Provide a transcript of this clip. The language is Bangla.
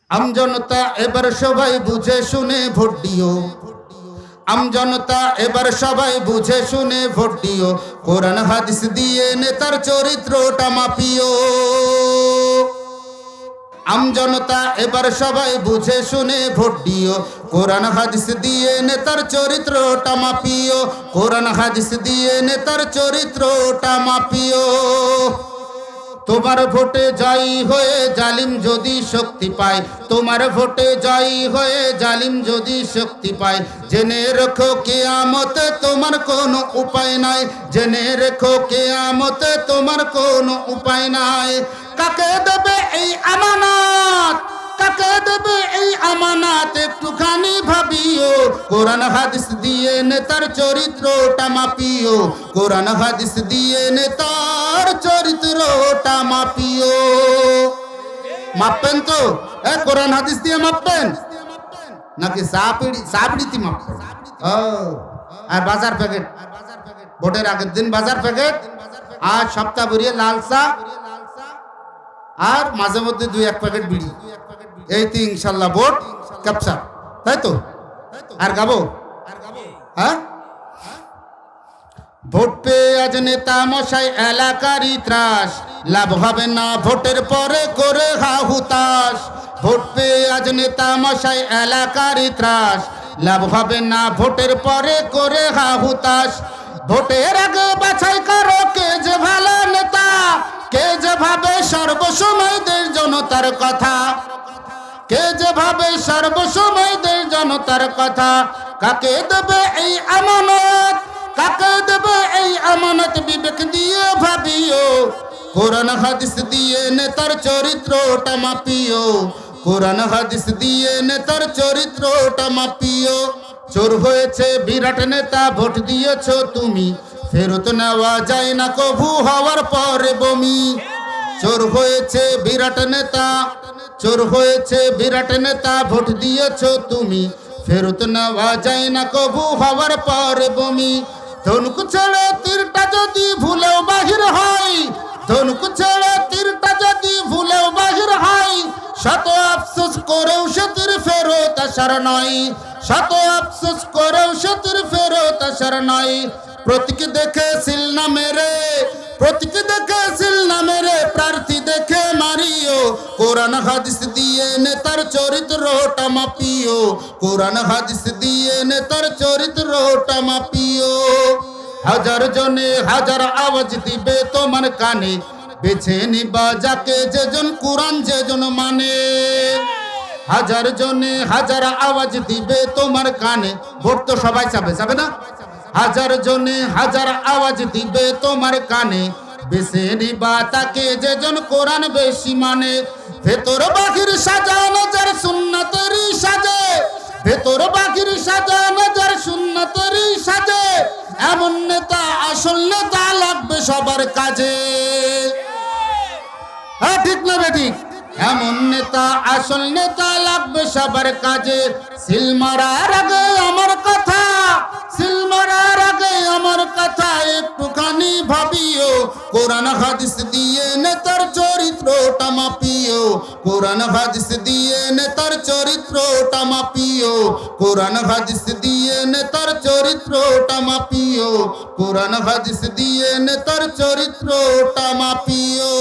আমজনতা এবার সবাই বুঝে শুনে ভোট দিও। আমজনতা এবার সবাই বুঝে শুনে ভোট দিও। কোরআন হাদিস দিয়ে নেতার চরিত্রটা মাপিও। আমজনতা এবার সবাই বুঝে শুনে ভোট দিও। কোরআন হাদিস দিয়ে নেতার চরিত্রটা মাপিও। কোরআন হাদিস দিয়ে নেতার চরিত্রটা মাপিও। তোমার ভোটে জয়ী হয়ে জালিম যদি শক্তি পায়, তোমার ভোটে জয়ী হয়ে জালিম যদি শক্তি পায়, জেনে রেখো কিয়ামতে তোমার কোনো উপায় নাই। জেনে রেখো কিয়ামতে তোমার কোনো উপায় নাই। কাকে দেবে এই আমানত, কাকে দেবে এই আমানত একটুখানি ভাবিও। কোরআন হাদিস দিয়ে নেতার চরিত্রটা মাপিও। কোরআন হাদিস দিয়ে নেতার চরিত্রটা মাপিও। মাপবেন তো? কোরআন হাদিস দিয়ে মাপবেন নাকি চাপড়িতে মাপবেন? আর বাজার প্যাকেট, ভোটের আগের দিন বাজার প্যাকেট, আর সপ্তাহ ভরিয়ে লাল চা, আর মাঝে মধ্যে 2-1 প্যাকেট বিড়ি, এইতে ইনশাল্লাহ ভোট ক্যাপচার, তাই তো? আর গাবো? হ্যাঁ, ভোট পেয়ে আজ নেতা মশাই এলাকারই ত্রাস, লাভ হবে না ভোটের পরে করে হাহুতাস। ভোট পেয়ে আজ নেতা মশাই এলাকারই ত্রাস, লাভ হবে না ভোটের পরে করে হাহুতাস। ভোটের আগে বাছাই করো কে যে ভালো নেতা, কে যে ভাবে সর্বসময় দেশ জনতার কথা, কে যে ভাবে সর্বসময় দেশ জনতার কথা। কাকে দেবে এই আমানত, কাকে দেবে এই আমানত বিবেক দিয়ে ভাবিও। কোরআন হাদিস দিয়ে নেতার চরিত্রটা মাপিও। কোরআন হাদিস দিয়ে নেতার চরিত্রটা মাপিও। চোর হয়েছে বিরাট নেতা ভোট দিয়েছ তুমি, ফেরত নেওয়া যায় না কভু হওয়ার পরে বমি। চোর হয়েছে বিরাট নেতা, চোর হয়েছে বিরাট নেতা ভোট দিয়েছ তুমি, ফেরত নেওয়া যায় না কভু হওয়ার পরে বমি। ধনুক ছেড়ে তীরটা যদি ভুলেও বাহির হয়, ধনুক ছেড়ে তীরটা যদি ভুলেও বাহির হয়, শত আফসোস করেও সে তীর ফেরত আসার নয়। শত আফসোস করেও সে তীর ফেরত আসার নয়। প্রতীক দেখে সিল না মেরে, প্রতীক দেখে সিল না মেরে প্রার্থী দেখে মারিও। কোরআন হাদিস দিয়ে নেতার চরিত্রটা মাপিও। কোরআন হাদিস দিয়ে নেতার চরিত্রটা মাপিও। হাজার জনে হাজার আওয়াজ দিবে তোমার কানে, বেছে নিবা যাকে যেজন কোরআন যেজন মানে। হাজার জনে হাজার আওয়াজ দিবে তোমার কানে, ভোট তো সবাই চাবে, যাবে না? হাজার জনে হাজার আওয়াজ দিবে তোমার কানে, বেছে নিবা তাকে যেজন কোরআন বেশি মানে। ভেতর বাহির সাজানো যার সুন্নতেরই সাজে, ভেতর বাহির সাজানো যার সুন্নতেরই সাজে, এমন নেতা আসল নেতা লাগবে সবার কাজে। হ্যাঁ, ঠিক না বেঠিক? এমন নেতা আসল নেতা লাগবে সবার কাজে। সিল মারার আগে আমার কথা, সিল মারার আগে আমার কথা একটুখানি ভাবিও। কোরআন হাদিস দিয়ে নেতার চরিত্রটা মাপিও। কোরআন হাদিস দিয়ে নেতার চরিত্রটা মাপিও। কোরআন হাদিস দিয়ে নেতার চরিত্রটা মাপিও। কোরআন হাদিস দিয়ে নেতার চরিত্রটা মাপিও।